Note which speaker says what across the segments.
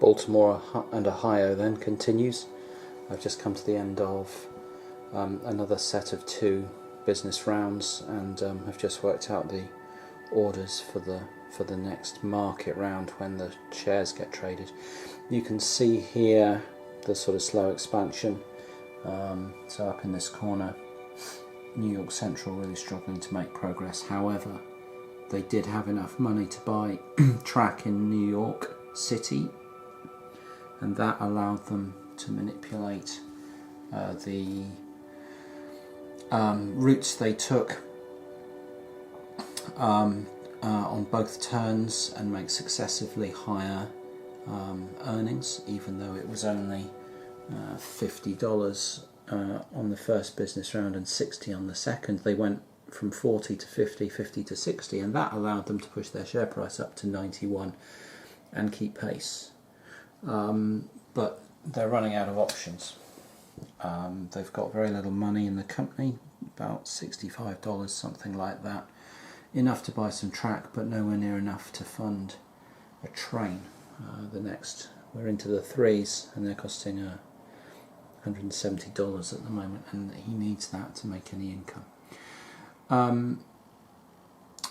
Speaker 1: Baltimore and Ohio then continues. I've just come to the end of another set of 2 business rounds, and have just worked out the orders for the next market round when the shares get traded. You can see here the sort of slow expansion. So up in this corner, New York Central really struggling to make progress. However, they did have enough money to buy track in New York City, and that allowed them to manipulate the routes they took on both turns and make successively higher earnings, even though it was only $50 on the first business round and $60 on the second. They went from 40 to 50, 50 to 60, and that allowed them to push their share price up to 91 and keep pace. But they're running out of options. They've got very little money in the company, about $65, something like that. Enough to buy some track, but nowhere near enough to fund a train. We're into the 3s, and they're costing $170 at the moment, and he needs that to make any income.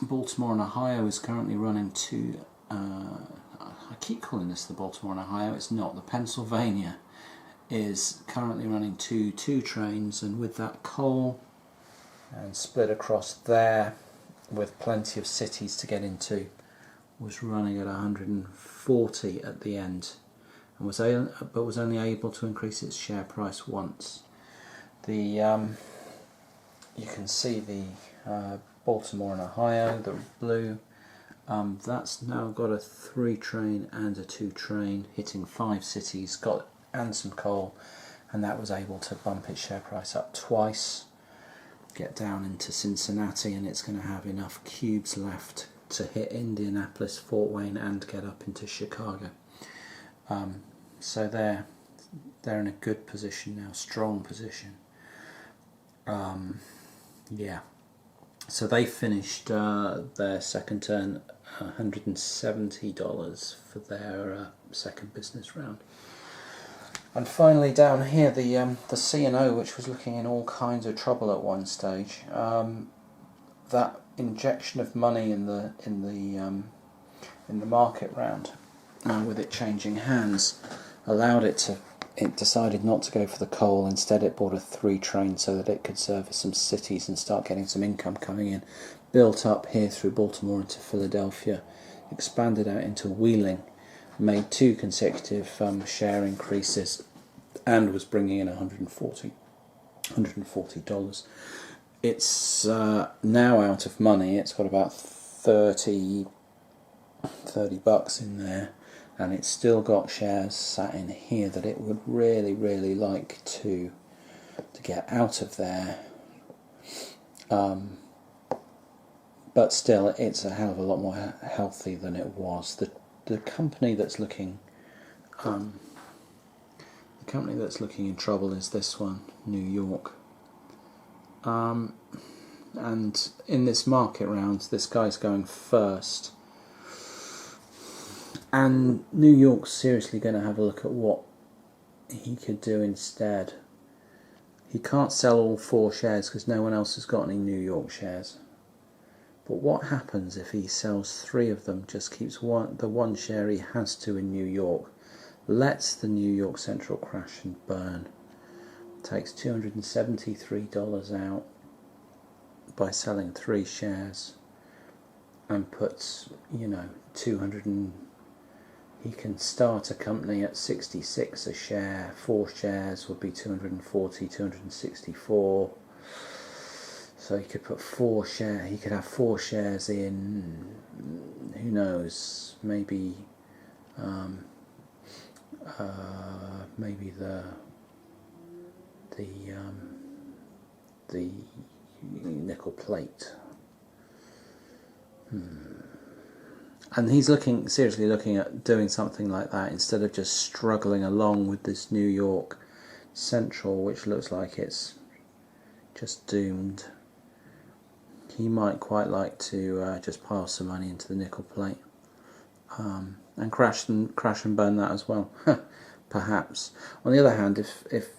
Speaker 1: Baltimore and Ohio is currently running 2. I keep calling this the Baltimore and Ohio. It's not. The Pennsylvania is currently running 2 trains, and with that coal and split across there with plenty of cities to get into, was running at 140 at the end, and was only able to increase its share price once. You can see the Baltimore and Ohio, the blue. That's now got a 3 train and a 2 train hitting 5 cities, and some coal, and that was able to bump its share price up twice, get down into Cincinnati, and it's going to have enough cubes left to hit Indianapolis, Fort Wayne, and get up into Chicago. So they're in a good position now, strong position. Yeah. So they finished their second turn $170 for their second business round. And finally down here, the C&O, which was looking in all kinds of trouble at one stage, that injection of money in the market round, with it changing hands, allowed it decided not to go for the coal. Instead it bought a 3 train so that it could service some cities and start getting some income coming in. Built up here through Baltimore into Philadelphia, expanded out into Wheeling, made 2 consecutive share increases, and was bringing in $140. It's now out of money. It's got about $30 in there, and it's still got shares sat in here that it would really, really like to get out of there. But still, it's a hell of a lot more healthy than it was. The company that's looking in trouble is this one, New York. And in this market round, this guy's going first, and New York's seriously going to have a look at what he could do instead. He can't sell all 4 shares because no one else has got any New York shares. But what happens if he sells 3 of them, just keeps the one share he has to in New York, lets the New York Central crash and burn, takes $273 out by selling 3 shares, and puts, 200 and he can start a company at 66 a share. 4 shares would be 240, 264. So he could put 4 shares. He could have 4 shares in, who knows, maybe the nickel plate. And he's seriously looking at doing something like that instead of just struggling along with this New York Central, which looks like it's just doomed. He might quite like to just pile some money into the nickel plate. and crash and burn that as well. Perhaps. On the other hand, if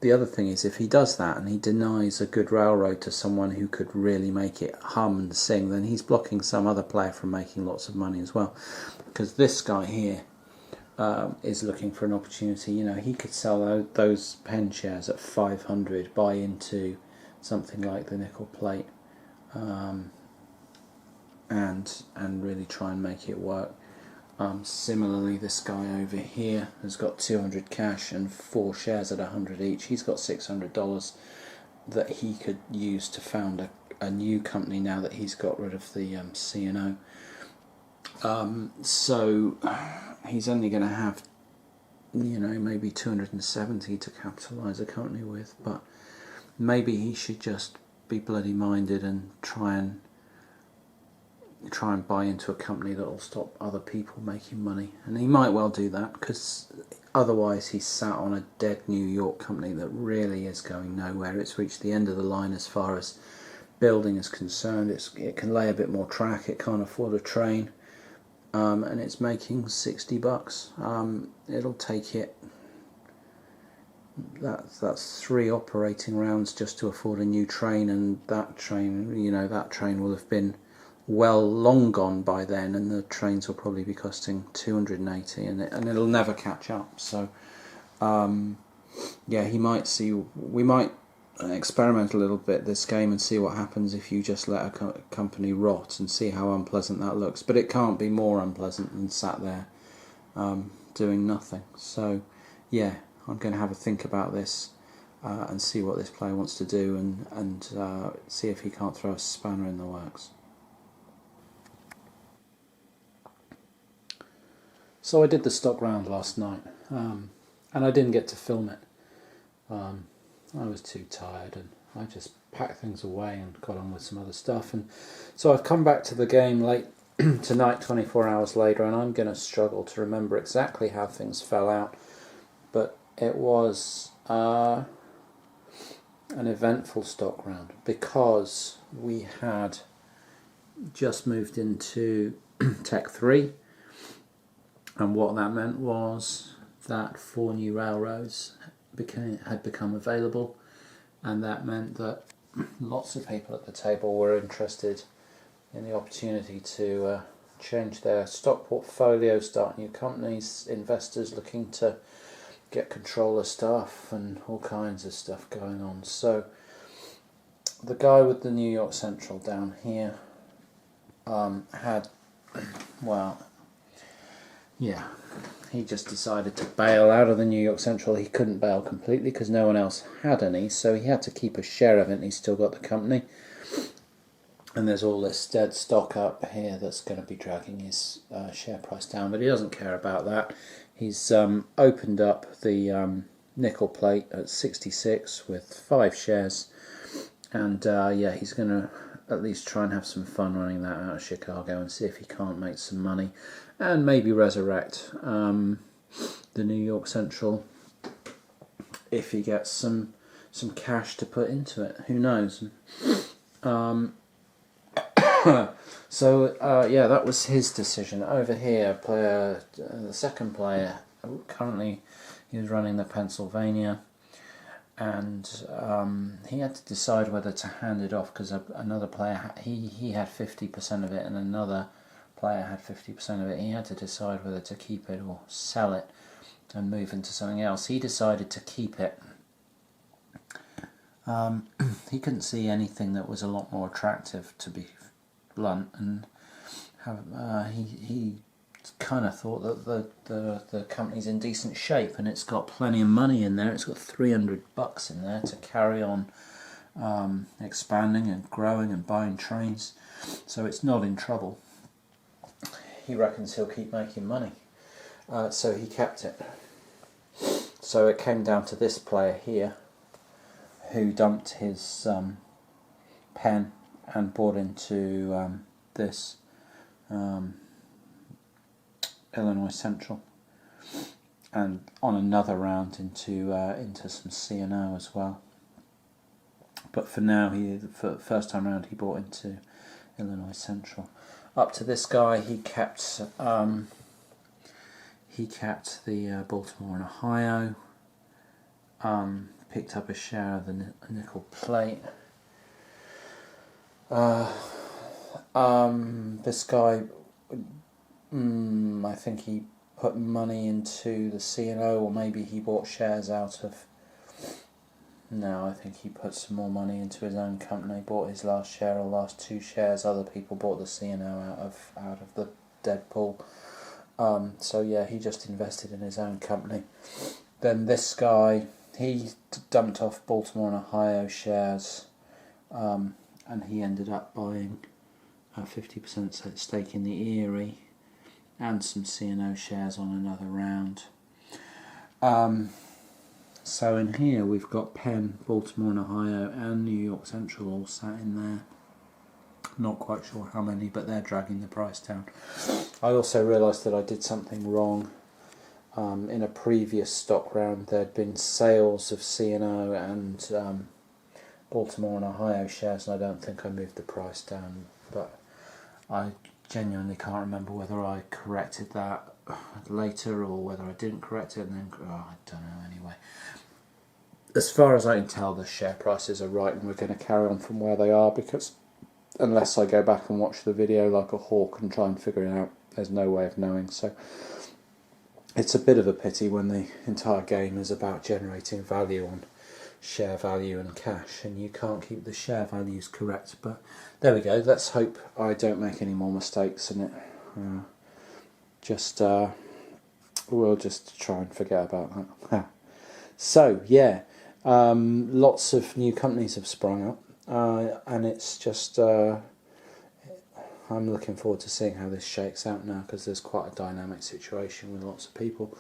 Speaker 1: the other thing is, if he does that and he denies a good railroad to someone who could really make it hum and sing, then he's blocking some other player from making lots of money as well. Because this guy here is looking for an opportunity. You know, he could sell those pen shares at 500, buy into something like the nickel plate, and really try and make it work. Similarly, this guy over here has got 200 cash and 4 shares at 100 each. He's got $600 that he could use to found a new company now that he's got rid of the C&O. So he's only going to have, you know, maybe 270 to capitalise a company with, but maybe he should just be bloody minded and try and buy into a company that will stop other people making money. And he might well do that, because otherwise he's sat on a dead New York company that really is going nowhere. It's reached the end of the line as far as building is concerned. It can lay a bit more track, it can't afford a train, and it's making $60. It'll take it, that's 3 operating rounds just to afford a new train, and that train, you know, that train will have been well long gone by then, and the trains will probably be costing 280, and it'll never catch up. So yeah, we might experiment a little bit this game and see what happens if you just let a company rot, and see how unpleasant that looks. But it can't be more unpleasant than sat there doing nothing. So yeah, I'm going to have a think about this and see what this player wants to do, and see if he can't throw a spanner in the works. So I did the stock round last night, and I didn't get to film it. I was too tired, and I just packed things away and got on with some other stuff. And so I've come back to the game late tonight, 24 hours later, and I'm going to struggle to remember exactly how things fell out. But it was an eventful stock round, because we had just moved into Tech 3. And what that meant was that 4 new railroads had become available, and that meant that lots of people at the table were interested in the opportunity to change their stock portfolio, start new companies, investors looking to get control of stuff, and all kinds of stuff going on. So the guy with the New York Central down here had, well, yeah, he just decided to bail out of the New York Central. He couldn't bail completely because no one else had any, so he had to keep a share of it, and he's still got the company. And there's all this dead stock up here that's going to be dragging his share price down, but he doesn't care about that. He's opened up the nickel plate at 66 with 5 shares, and yeah, he's going to at least try and have some fun running that out of Chicago and see if he can't make some money, and maybe resurrect the New York Central if he gets some cash to put into it. Who knows? So yeah, that was his decision. Over here, the second player, currently he was running the Pennsylvania, and he had to decide whether to hand it off, because another player, he had 50% of it, and another player had 50% of it. He had to decide whether to keep it or sell it and move into something else. He decided to keep it. He couldn't see anything that was a lot more attractive, to be blunt, and he kind of thought that the company's in decent shape, and it's got plenty of money in there. It's got $300 in there to carry on expanding and growing and buying trains, so it's not in trouble. He reckons he'll keep making money, so he kept it. So it came down to this player here, who dumped his pen and bought into this Illinois Central, and on another round into some C&O as well. But for now, for the first time round, he bought into Illinois Central. Up to this guy, he kept he capped the Baltimore and Ohio, picked up a share of the nickel plate. This guy, I think he put money into the C&O, or maybe he bought shares out of... No, I think he put some more money into his own company, bought his last share or last 2 shares. Other people bought the C&O out of the dead pool. So yeah, he just invested in his own company. Then this guy, he dumped off Baltimore and Ohio shares, and he ended up buying a 50% stake in the Erie and some C&O shares on another round. So in here we've got Penn, Baltimore and Ohio and New York Central all sat in there. Not quite sure how many, but they're dragging the price down. I also realised that I did something wrong. In a previous stock round there'd been sales of C&O and Baltimore and Ohio shares, and I don't think I moved the price down, but I genuinely can't remember whether I corrected that later or whether I didn't correct it, and then I don't know anyway. As far as I can tell, the share prices are right, and we're going to carry on from where they are, because unless I go back and watch the video like a hawk and try and figure it out, there's no way of knowing. So it's a bit of a pity when the entire game is about generating value on share value and cash, and you can't keep the share values correct. But there we go. Let's hope I don't make any more mistakes in it. We'll just try and forget about that. So yeah, lots of new companies have sprung up, and it's just I'm looking forward to seeing how this shakes out now, because there's quite a dynamic situation with lots of people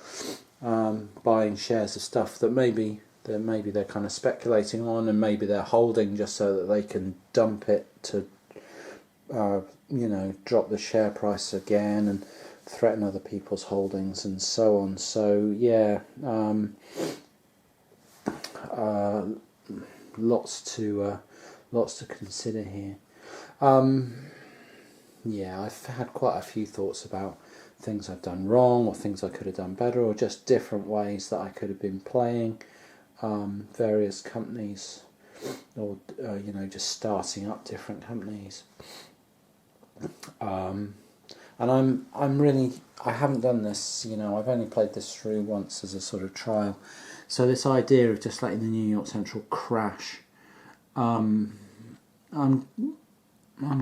Speaker 1: buying shares of stuff that maybe they're kind of speculating on, and maybe they're holding just so that they can dump it to drop the share price again and threaten other people's holdings and so on. So yeah, lots to consider here. Yeah, I've had quite a few thoughts about things I've done wrong, or things I could have done better, or just different ways that I could have been playing various companies, or just starting up different companies. And I haven't done this, I've only played this through once as a sort of trial. So this idea of just letting the New York Central crash, I'm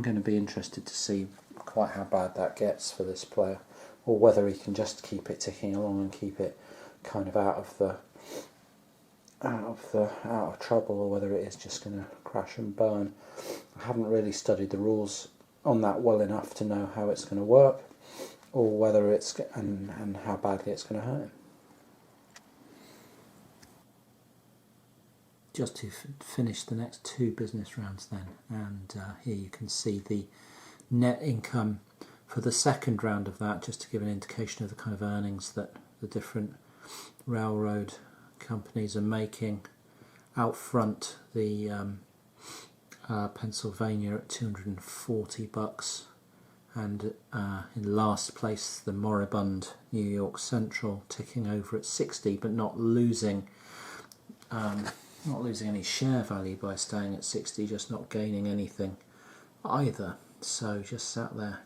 Speaker 1: going to be interested to see quite how bad that gets for this player, or whether he can just keep it ticking along and keep it kind of out of trouble, or whether it is just going to crash and burn. I haven't really studied the rules on that well enough to know how it's going to work, or whether it's and how badly it's going to hurt him. Just to finish the next 2 business rounds then, and here you can see the net income for the second round of that, just to give an indication of the kind of earnings that the different railroad companies are making. Out front, the Pennsylvania at $240, and in last place the moribund New York Central ticking over at 60, but not losing any share value by staying at 60, just not gaining anything either. So just sat there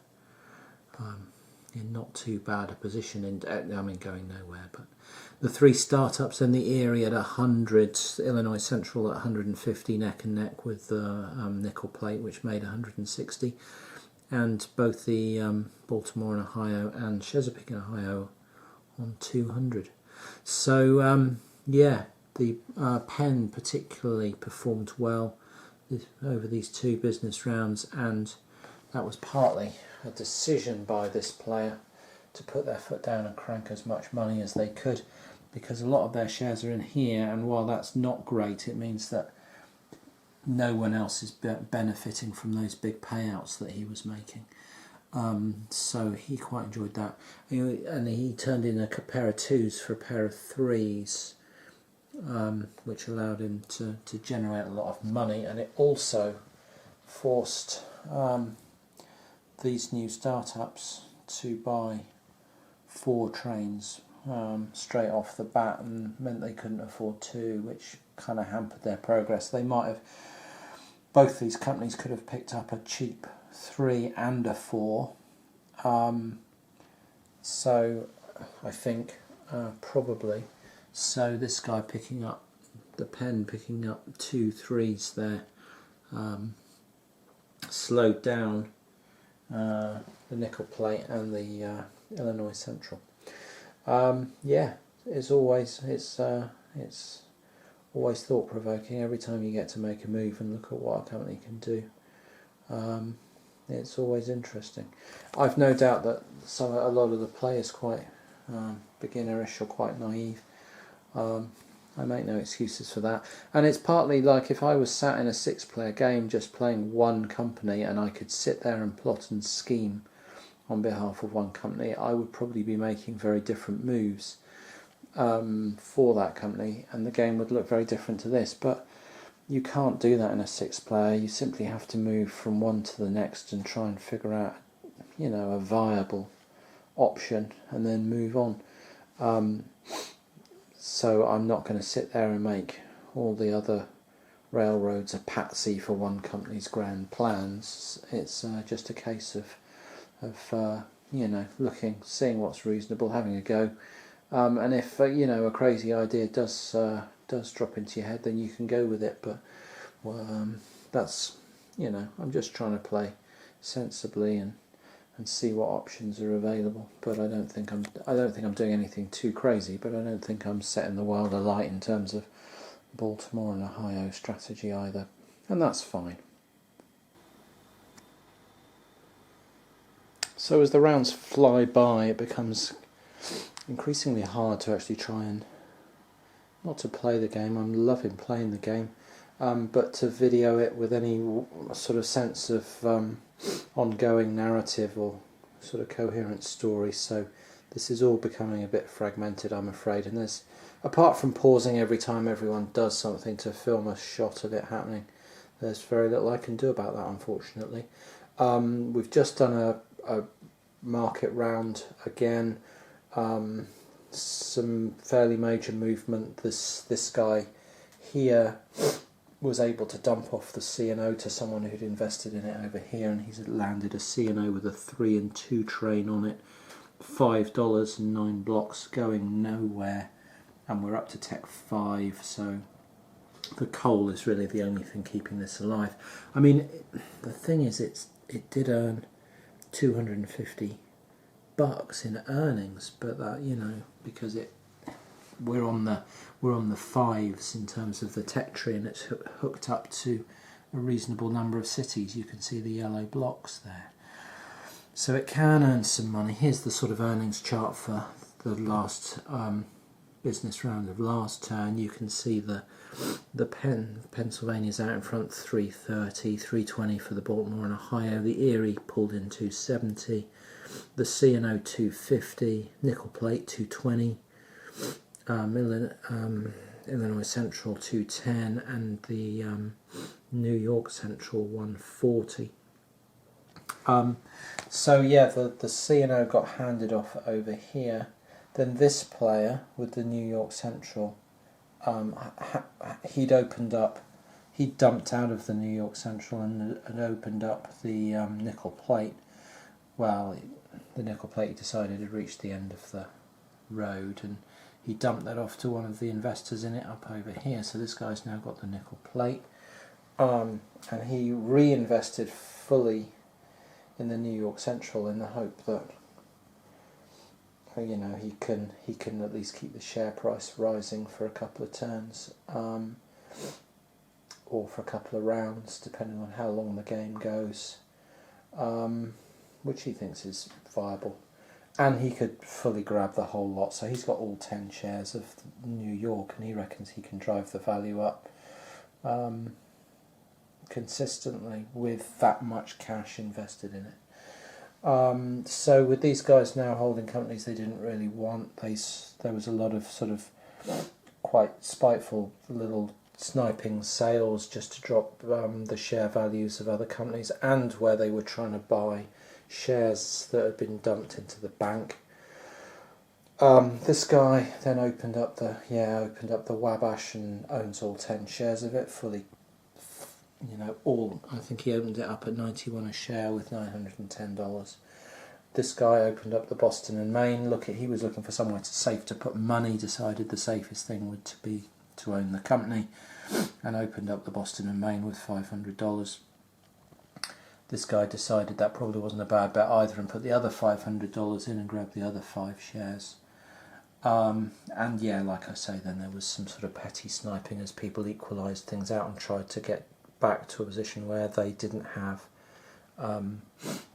Speaker 1: in not too bad a position, going nowhere. But the 3 startups in the Erie at 100, Illinois Central at 150, neck and neck with the nickel plate, which made 160, and both the Baltimore and Ohio and Chesapeake and Ohio on 200. So yeah, the Penn particularly performed well over these 2 business rounds, and that was partly a decision by this player to put their foot down and crank as much money as they could, because a lot of their shares are in here, and while that's not great, it means that no one else is benefiting from those big payouts that he was making. So he quite enjoyed that, and he turned in a pair of 2s for a pair of 3s, which allowed him to generate a lot of money, and it also forced these new startups to buy 4 trains straight off the bat, and meant they couldn't afford 2, which kind of hampered their progress. They might have, both these companies could have picked up a cheap 3 and a 4. So I think probably. So this guy picking up the pen, picking up 2 3s there, slowed down the nickel plate and the Illinois Central. Yeah, it's always thought provoking every time you get to make a move and look at what a company can do. It's always interesting. I've no doubt that a lot of the players quite beginnerish or quite naive. I make no excuses for that, and it's partly like if I was sat in a 6-player game just playing one company and I could sit there and plot and scheme on behalf of one company, I would probably be making very different moves for that company, and the game would look very different to this. But you can't do that in a 6-player. You simply have to move from one to the next and try and figure out, a viable option and then move on. So I'm not going to sit there and make all the other railroads a patsy for one company's grand plans. It's just a case of looking, seeing what's reasonable, having a go, and if a crazy idea does drop into your head, then you can go with it. But that's I'm just trying to play sensibly and see what options are available. But I don't think I'm doing anything too crazy. But I don't think I'm setting the world alight in terms of Baltimore and Ohio strategy either, and that's fine. So as the rounds fly by, it becomes increasingly hard to actually try and, not to play the game, I'm loving playing the game, but to video it with any sort of sense of ongoing narrative or sort of coherent story. So this is all becoming a bit fragmented, I'm afraid, and there's, apart from pausing every time everyone does something to film a shot of it happening, there's very little I can do about that, unfortunately. We've just done a market round again, some fairly major movement. This guy here was able to dump off the C&O to someone who'd invested in it over here, and he's landed a C&O with a 3 and 2 train on it, $5 and 9 blocks, going nowhere, and we're up to Tech 5, so the coal is really the only thing keeping this alive. I mean, the thing is, it did earn $250 in earnings, but that, because we're on the 5s in terms of the tech tree, and it's hooked up to a reasonable number of cities. You can see the yellow blocks there, so it can earn some money. Here's the sort of earnings chart for the last business round of last turn. You can see the Pennsylvania's out in front, 330, 320 for the Baltimore and Ohio. The Erie pulled in 270, the C&O 250, nickel plate 220, Illinois Central 210, and the New York Central 140. So yeah, the C&O got handed off over here. Then this player with the New York Central, he'd dumped out of the New York Central and opened up the nickel plate. Well, the nickel plate decided had reached the end of the road, and he dumped that off to one of the investors in it up over here. So this guy's now got the nickel plate, and he reinvested fully in the New York Central in the hope that he can at least keep the share price rising for a couple of turns, or for a couple of rounds, depending on how long the game goes, which he thinks is viable. And he could fully grab the whole lot, so he's got all 10 shares of New York, and he reckons he can drive the value up consistently with that much cash invested in it. So with these guys now holding companies they didn't really want, there was a lot of sort of quite spiteful little sniping sales just to drop the share values of other companies, and where they were trying to buy shares that had been dumped into the bank. This guy then opened up the Wabash and owns all 10 shares of it fully. I think he opened it up at 91 a share with $910. This guy opened up the Boston and Maine. He was looking for somewhere safe to put money. Decided the safest thing would be to own the company, and opened up the Boston and Maine with $500. This guy decided that probably wasn't a bad bet either, and put the other $500 in and grabbed the other 5 shares. And yeah, like I say, then there was some sort of petty sniping as people equalised things out and tried to get back to a position where they didn't have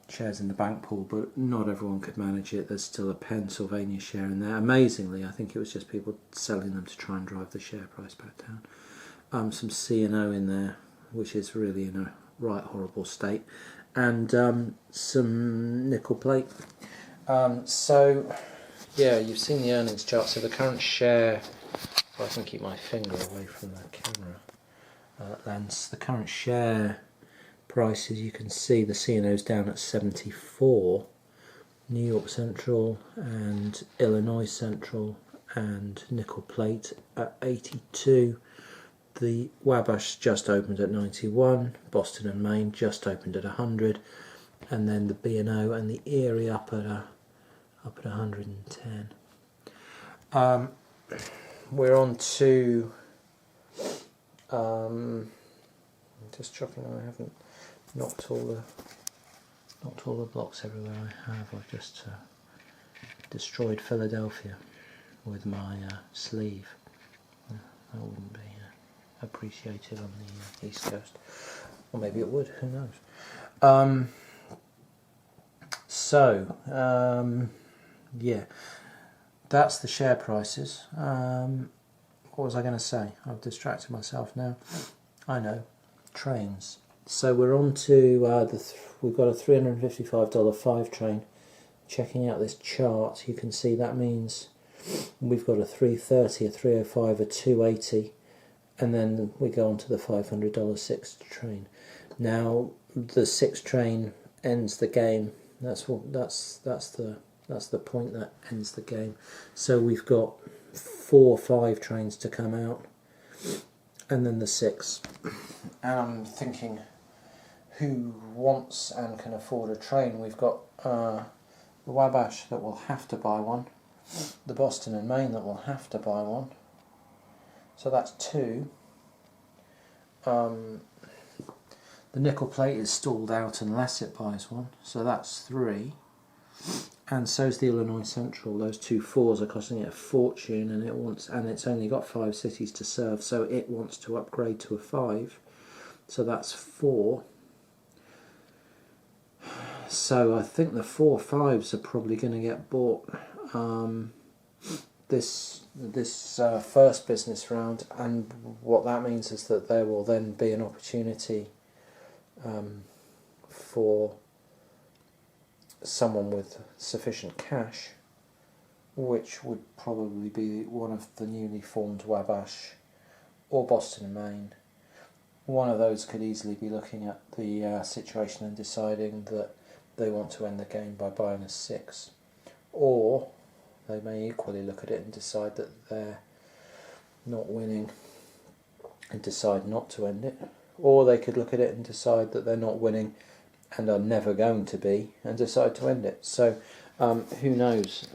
Speaker 1: shares in the bank pool, but not everyone could manage it. There's still a Pennsylvania share in there. Amazingly, I think it was just people selling them to try and drive the share price back down. Some C&O in there, which is really in a right horrible state, and some nickel plate. So yeah, you've seen the earnings chart. So the current share, if I can keep my finger away from the camera lens, the current share price, as you can see, the C&O's down at 74, New York Central and Illinois Central and nickel plate at 82. The Wabash just opened at 91, Boston and Maine just opened at 100, and then the B&O and the Erie up at 110. We're on to just checking I haven't knocked all the blocks everywhere I have. I've just destroyed Philadelphia with my sleeve. That wouldn't be appreciated on the East Coast, or maybe it would, who knows. Yeah, that's the share prices. What was I going to say? I've distracted myself now. I know, trains. So we're on to we've got a $355 5 train. Checking out this chart, you can see that means we've got a 330, a 305, a 280, and then we go on to the $500 6 train. Now the 6 train ends the game. That's the point that ends the game. So we've got 4 5 trains to come out, and then the 6. And I'm thinking, who wants and can afford a train? We've got the Wabash that will have to buy one, the Boston and Maine that will have to buy one. So that's 2. The nickel plate is stalled out unless it buys one, so that's 3. And so's the Illinois Central. Those 2 4s are costing it a fortune, and it's only got 5 cities to serve, so it wants to upgrade to a 5. So that's 4. So I think the 4 5s are probably going to get bought this first business round, and what that means is that there will then be an opportunity for someone with sufficient cash, which would probably be one of the newly formed Wabash or Boston and Maine. One of those could easily be looking at the situation and deciding that they want to end the game by buying a 6, or they may equally look at it and decide that they're not winning and decide not to end it, or they could look at it and decide that they're not winning and are never going to be and decide to end it. So who knows?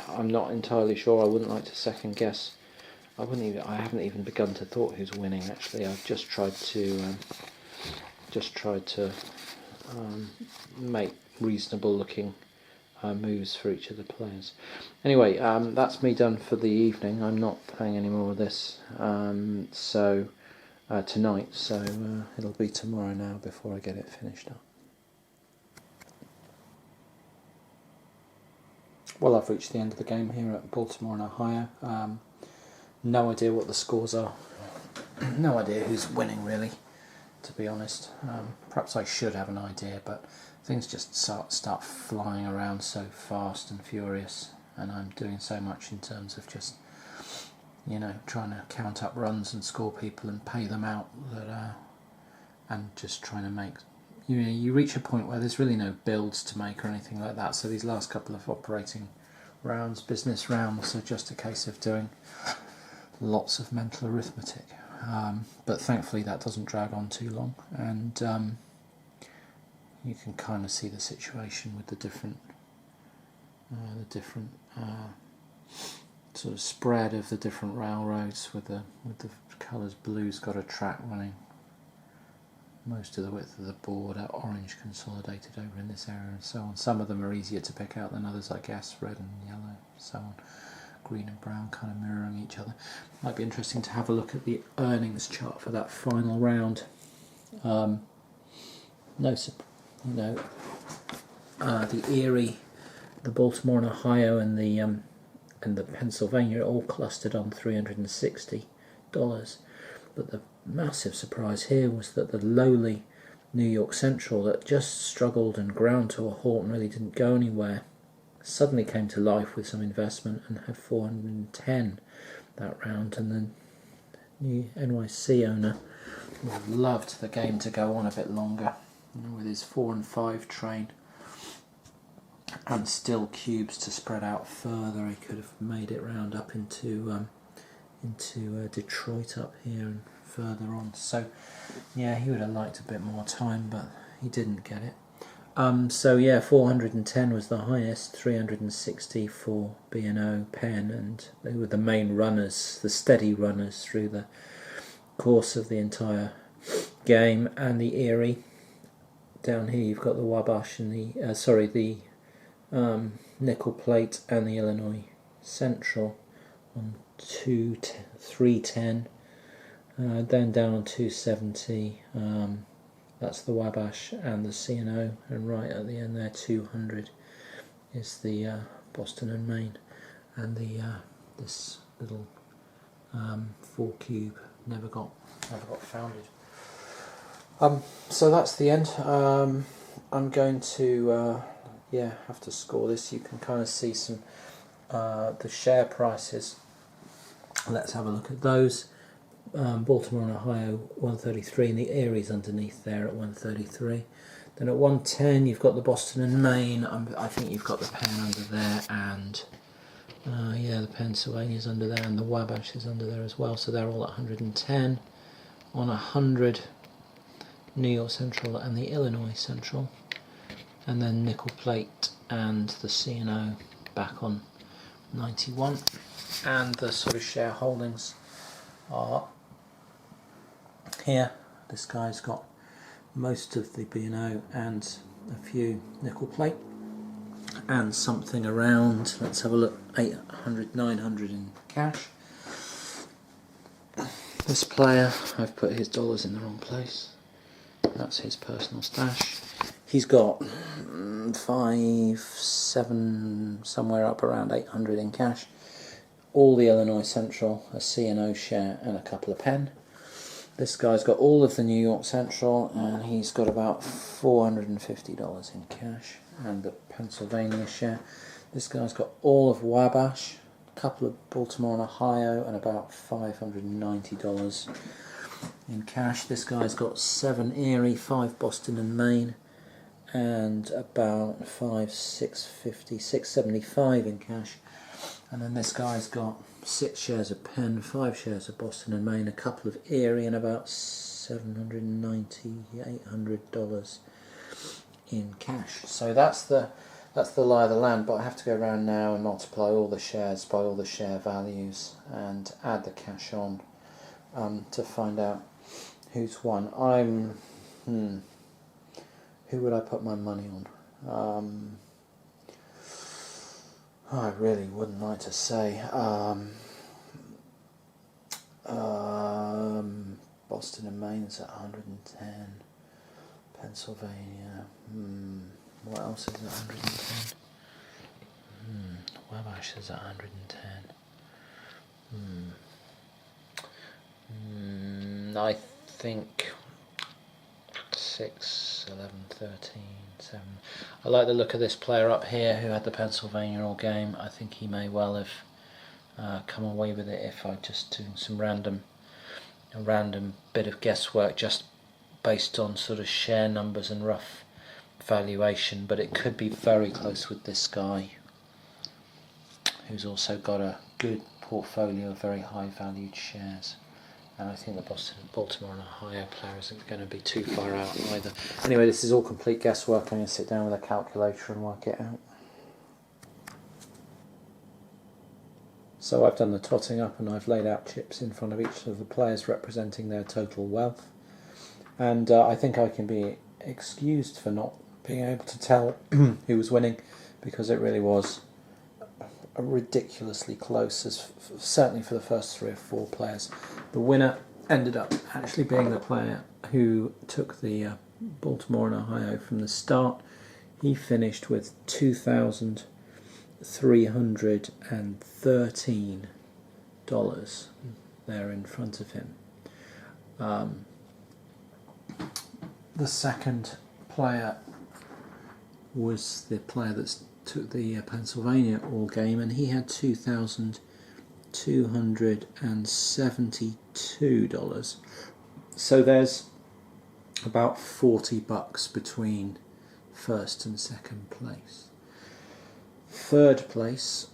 Speaker 1: I'm not entirely sure. I wouldn't like to second guess. I haven't even begun to thought who's winning. Actually, I've just tried to make reasonable looking moves for each of the players. Anyway, that's me done for the evening. I'm not playing any more of this tonight, so it'll be tomorrow now before I get it finished up. Well, I've reached the end of the game here at Baltimore and Ohio. No idea what the scores are. No idea who's winning, really, to be honest. Perhaps I should have an idea, but things just start flying around so fast and furious, and I'm doing so much in terms of just, trying to count up runs and score people and pay them out, and just trying to make... You reach a point where there's really no builds to make or anything like that, so these last couple of operating rounds, business rounds, so just a case of doing lots of mental arithmetic. But thankfully that doesn't drag on too long, and you can kind of see the situation with the different sort of spread of the different railroads, with the colours. Blue's got a track running most of the width of the board, orange consolidated over in this area, and so on. Some of them are easier to pick out than others, I guess, red and yellow, so on. Green and brown kind of mirroring each other. Might be interesting to have a look at the earnings chart for that final round. The Erie, the Baltimore and Ohio, and the Pennsylvania are all clustered on $360. But the massive surprise here was that the lowly New York Central, that just struggled and ground to a halt and really didn't go anywhere, suddenly came to life with some investment and had 410 that round. And the new NYC owner would have loved the game to go on a bit longer, with his 4 and 5 train, and still cubes to spread out further. He could have made it round up into Detroit up here and further on. So yeah, he would have liked a bit more time, but he didn't get it. So yeah, 410 was the highest, 360 for B&O, Penn, and they were the main runners, the steady runners through the course of the entire game. And the Erie, down here you've got the Wabash and the Nickel Plate and the Illinois Central on 310, then down on 270. That's the Wabash and the C&O, and right at the end there, 200 is the Boston and Maine, and the this little 4 cube never got founded. So that's the end. I'm going to have to score this. You can kind of see some the share prices. Let's have a look at those. Baltimore and Ohio 133, and the Erie's underneath there at 133. Then at 110 you've got the Boston and Maine. I think you've got the Penn under there, and the Pennsylvania's under there, and the Wabash is under there as well. So they're all at 110. On 100, New York Central and the Illinois Central, and then Nickel Plate and the C&O back on 91. And the sort of shareholdings are here. This guy's got most of the B&O and a few Nickel Plate, and something around, let's have a look, 800, 900 in cash. This player, I've put his dollars in the wrong place. That's his personal stash. He's got 5, 7, somewhere up around 800 in cash. All the Illinois Central, a C&O share, and a couple of Penn. This guy's got all of the New York Central, and he's got about $450 in cash, and the Pennsylvania share. This guy's got all of Wabash, a couple of Baltimore and Ohio, and about $590 in cash. This guy's got 7 Erie, 5 Boston and Maine, and about $675 in cash. And then this guy's got 6 shares of Penn, 5 shares of Boston and Maine, a couple of Erie, and about $790, $800 in cash. So that's the lie of the land. But I have to go around now and multiply all the shares by all the share values and add the cash on to find out who's won. Who would I put my money on? I really wouldn't like to say. Boston and Maine is at 110. Pennsylvania. What else is at 110? Wabash is at 110. I think 6, 11, 13, 7. I like the look of this player up here who had the Pennsylvania all game. I think he may well have come away with it if I just doing some random bit of guesswork just based on sort of share numbers and rough valuation, but it could be very close with this guy. who's also got a good portfolio of very high valued shares. And I think the Baltimore and Ohio player isn't going to be too far out either. Anyway, this is all complete guesswork. I'm going to sit down with a calculator and work it out. So I've done the totting up and I've laid out chips in front of each of the players representing their total wealth. And I think I can be excused for not being able to tell who was winning, because it really was ridiculously close, certainly for the first 3 or 4 players. The winner ended up actually being the player who took the Baltimore and Ohio from the start. He finished with $2,313 there in front of him. The second player was the player that took the Pennsylvania All Game, and he had $2,272. So there's about $40 between first and second place. Third place,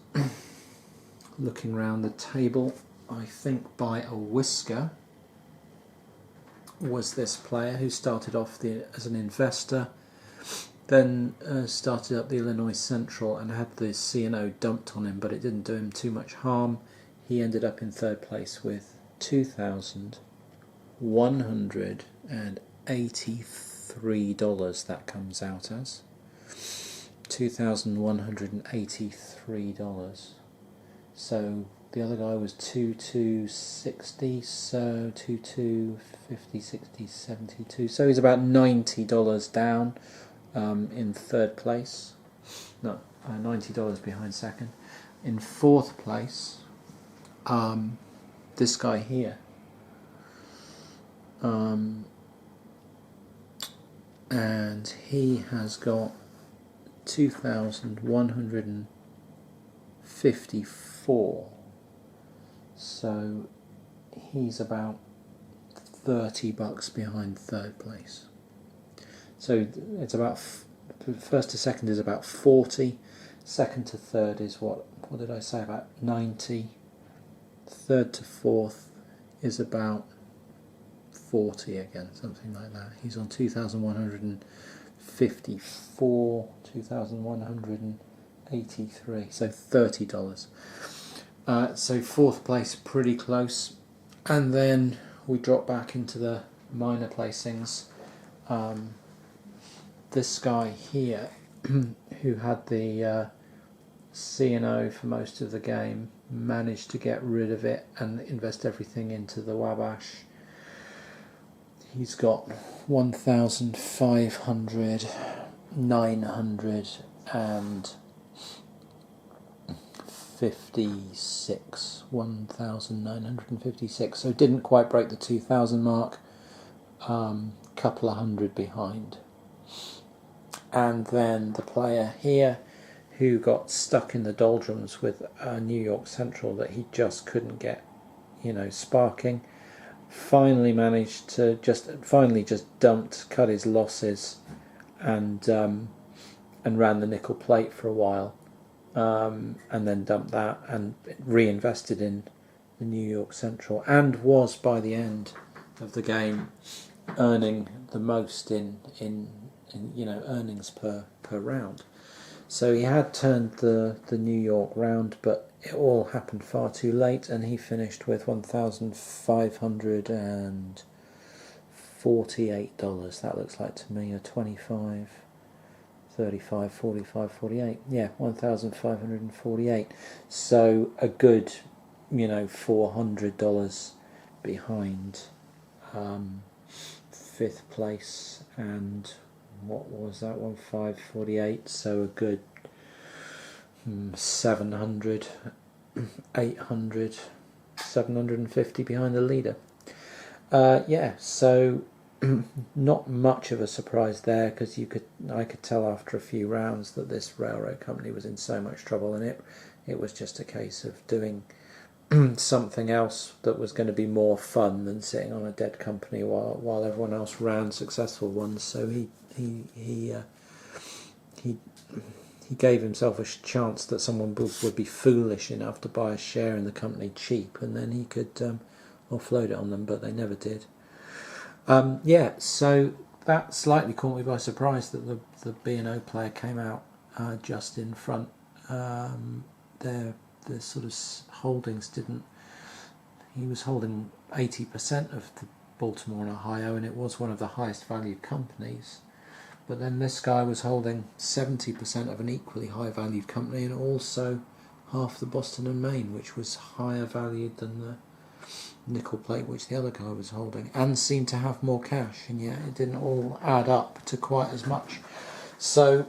Speaker 1: looking round the table, I think by a whisker, was this player who started off as an investor, then started up the Illinois Central and had the C&O dumped on him, but it didn't do him too much harm. He ended up in third place with $2,183, that comes out as $2,183. So the other guy was 2260, so 2250, 60, 72. So he's about $90 down in third place. No, $90 behind second. In fourth place, this guy here. And he has got 2,154. So he's about $30 behind third place. So it's about first to second is about 40. Second to third is what did I say, about 90. Third to fourth is about 40 again, something like that. He's on 2,154, 2,183, so $30. So fourth place, pretty close. And then we drop back into the minor placings. This guy here, who had the C&O for most of the game, managed to get rid of it and invest everything into the Wabash. He's got 1,500, 956, 1,956. So didn't quite break the 2,000 mark. Couple of hundred behind. And then the player here, who got stuck in the doldrums with a New York Central that he just couldn't get, sparking, finally managed to just cut his losses and ran the nickel plate for a while, and then dumped that and reinvested in the New York Central, and was by the end of the game earning the most in earnings per round. So he had turned the New York round, but it all happened far too late, and he finished with $1,548. That looks like to me a 25, 35, 45, 48. Yeah, 1,548. So a good, $400 behind fifth place, and what was that one? 548. So a good 700, 800, 750 behind the leader. So not much of a surprise there, because I could tell after a few rounds that this railroad company was in so much trouble, and it was just a case of doing something else that was going to be more fun than sitting on a dead company while everyone else ran successful ones. So he he gave himself a chance that someone would be foolish enough to buy a share in the company cheap, and then he could offload it on them, but they never did. Yeah, so that slightly caught me by surprise that the B&O player came out just in front. Their sort of holdings didn't. He was holding 80% of the Baltimore and Ohio, and it was one of the highest valued companies. But then this guy was holding 70% of an equally high valued company, and also half the Boston and Maine, which was higher valued than the nickel plate which the other guy was holding, and seemed to have more cash, and yet it didn't all add up to quite as much. So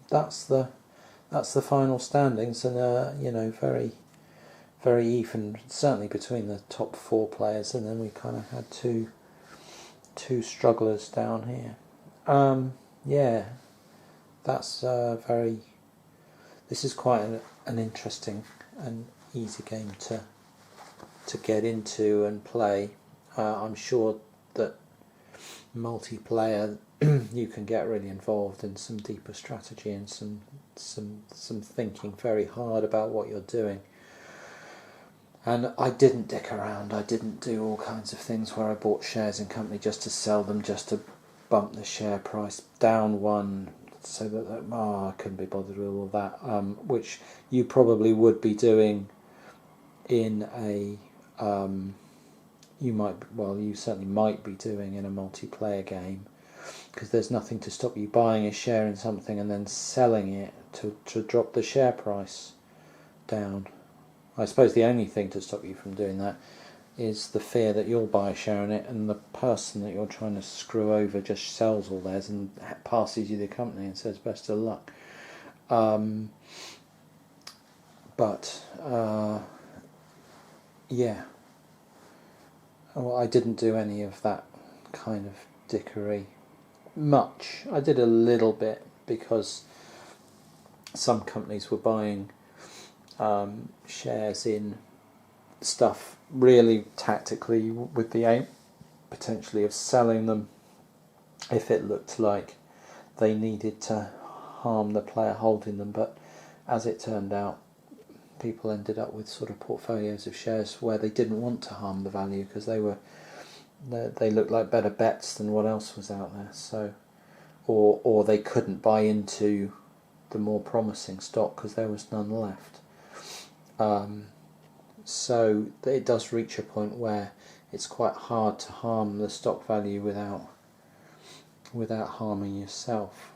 Speaker 1: that's the final standings, and very very even, certainly between the top 4 players, and then we kind of had two strugglers down here. Yeah, that's very. This is quite an interesting and easy game to get into and play. I'm sure that multiplayer you can get really involved in some deeper strategy and some thinking very hard about what you're doing. And I didn't dick around. I didn't do all kinds of things where I bought shares in company just to sell them, just to bump the share price down one, so that I couldn't be bothered with all that, which you probably would be doing in a you certainly might be doing in a multiplayer game, because there's nothing to stop you buying a share in something and then selling it to drop the share price down. I suppose the only thing to stop you from doing that is the fear that you'll buy a share in it and the person that you're trying to screw over just sells all theirs and passes you the company and says best of luck. Yeah. Well, I didn't do any of that kind of dickery much. I did a little bit because some companies were buying shares in stuff really tactically with the aim potentially of selling them if it looked like they needed to harm the player holding them, but as it turned out, people ended up with sort of portfolios of shares where they didn't want to harm the value because they looked like better bets than what else was out there. So, or they couldn't buy into the more promising stock because there was none left. So it does reach a point where it's quite hard to harm the stock value without harming yourself.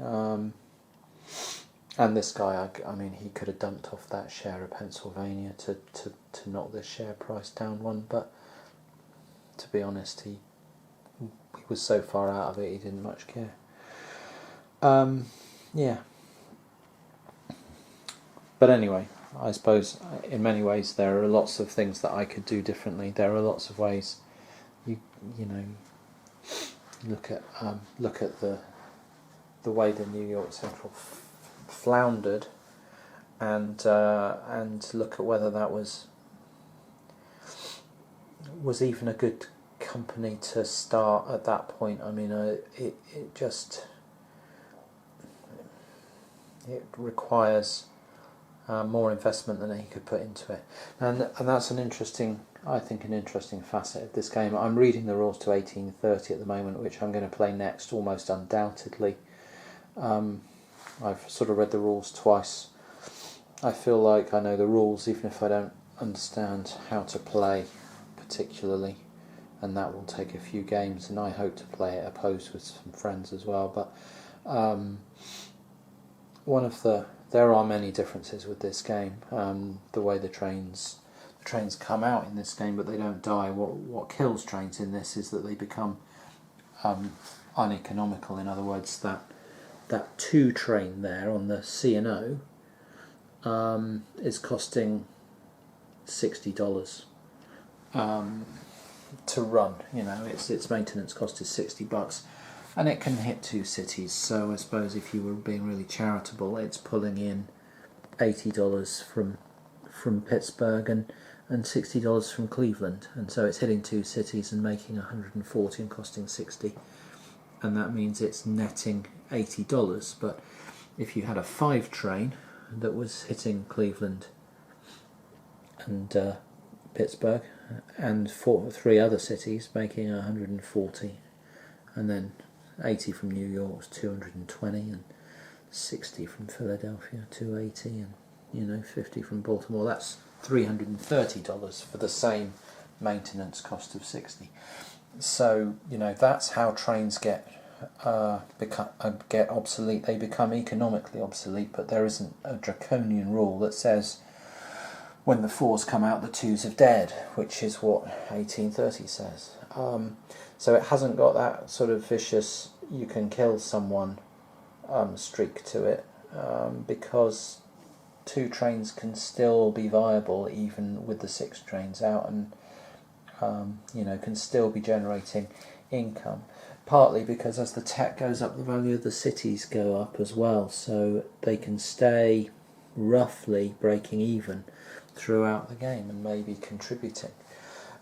Speaker 1: And this guy, I mean, he could have dumped off that share of Pennsylvania to knock the share price down one, but to be honest, he was so far out of it, he didn't much care. Yeah. But anyway, I suppose in many ways there are lots of things that I could do differently. There are lots of ways you look at the way the New York Central floundered, and look at whether that was even a good company to start at that point. I mean, it requires more investment than he could put into it, and that's an interesting facet of this game. I'm reading the rules to 1830 at the moment, which I'm going to play next almost undoubtedly. I've sort of read the rules twice. I feel like I know the rules even if I don't understand how to play particularly, and that will take a few games, and I hope to play it opposed with some friends as well. But there are many differences with this game. The way the trains come out in this game, but they don't die. What kills trains in this is that they become uneconomical. In other words, that 2 train there on the C&O is costing $60 to run. Its maintenance cost is $60. And it can hit 2 cities, so I suppose if you were being really charitable, it's pulling in $80 from Pittsburgh and $60 from Cleveland, and so it's hitting 2 cities and making $140 and costing $60. and that means it's netting $80. But if you had a 5 train that was hitting Cleveland and Pittsburgh and 3 other cities, making 140, and then 80 from New York, 220, and 60 from Philadelphia, 280, and 50 from Baltimore. That's $330 for the same maintenance cost of 60. So that's how trains get obsolete. They become economically obsolete, but there isn't a draconian rule that says when the 4s come out, the 2s have dead, which is what 1830 says. So it hasn't got that sort of vicious you can kill someone streak to it, because 2 trains can still be viable even with the 6 trains out, and can still be generating income. Partly because as the tech goes up, the value of the cities go up as well, so they can stay roughly breaking even throughout the game and maybe contributing.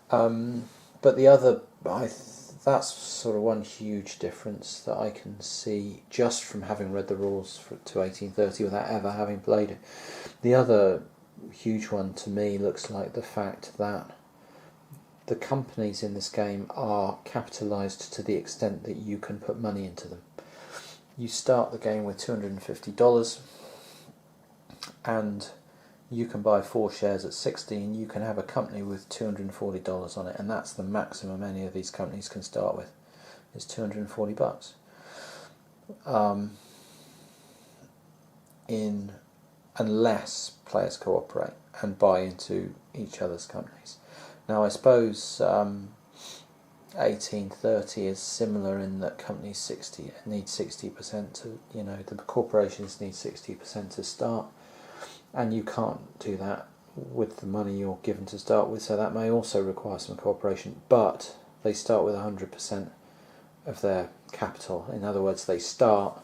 Speaker 1: But the other, that's sort of one huge difference that I can see just from having read the rules to 1830 without ever having played it. The other huge one to me looks like the fact that the companies in this game are capitalised to the extent that you can put money into them. You start the game with $250 and you can buy 4 shares at 60, and you can have a company with $240 on it, and that's the maximum any of these companies can start with, is $240. Unless players cooperate and buy into each other's companies. Now I suppose 1830 is similar in that companies need 60% to, the corporations need 60% to start, and you can't do that with the money you're given to start with, so that may also require some cooperation, but they start with 100% of their capital. In other words, they start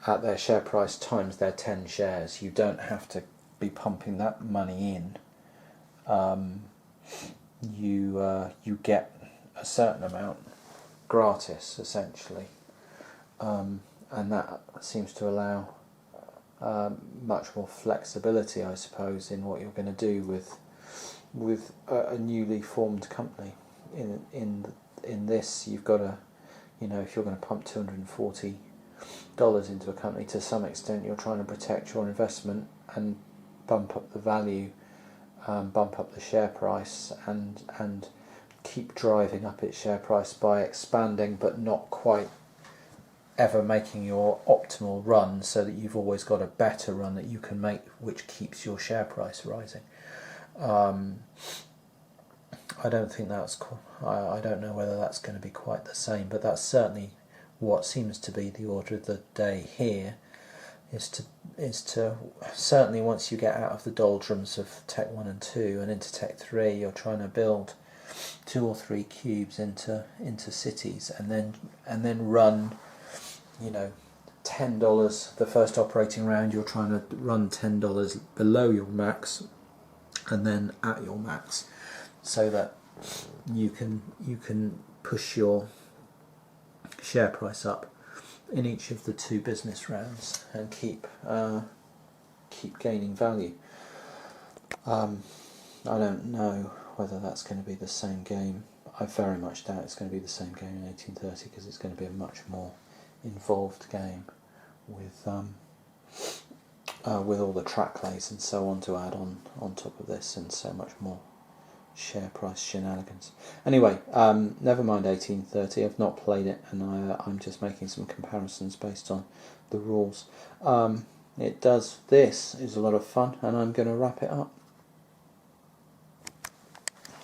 Speaker 1: at their share price times their 10 shares. You don't have to be pumping that money in. You get a certain amount gratis, essentially, and that seems to allow much more flexibility, I suppose, in what you're going to do with a newly formed company. In this, you've got to, if you're going to pump $240 into a company, to some extent you're trying to protect your investment and bump up the value, bump up the share price, and keep driving up its share price by expanding but not quite ever making your optimal run, so that you've always got a better run that you can make, which keeps your share price rising. I don't think that's. I don't know whether that's going to be quite the same, but that's certainly what seems to be the order of the day here. Is to certainly, once you get out of the doldrums of Tech 1 and 2 and into Tech 3, you're trying to build 2 or 3 cubes into cities, and then run, $10 the first operating round. You're trying to run $10 below your max, and then at your max, so that you can push your share price up in each of the 2 business rounds and keep gaining value. I don't know whether that's going to be the same game. I very much doubt it's going to be the same game in 1830, because it's going to be a much more involved game with all the track lays and so on to add on top of this, and so much more share price shenanigans. Anyway, never mind 1830. I've not played it, and I'm just making some comparisons based on the rules. This is a lot of fun, and I'm going to wrap it up.